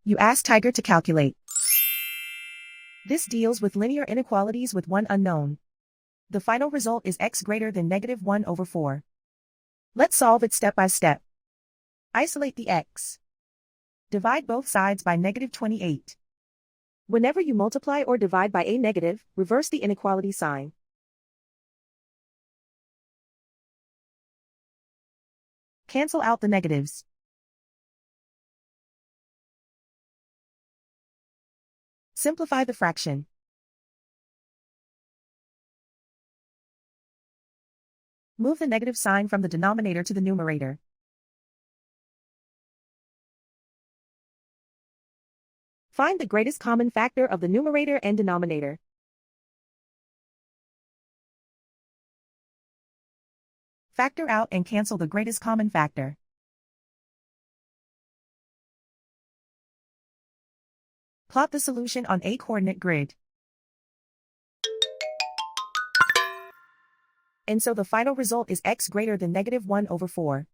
You ask Tiger to calculate. This deals with linear inequalities with one unknown. The final result is x greater than -1/4. Let's solve it step by step. Isolate the x. Divide both sides by -28. Whenever you multiply or divide by a negative, reverse the inequality sign. Cancel out the negatives. Simplify the fraction. Move the negative sign from the denominator to the numerator. Find the greatest common factor of the numerator and denominator. Factor out and cancel the greatest common factor. Plot the solution on a coordinate grid. And so the final result is x greater than -1/4.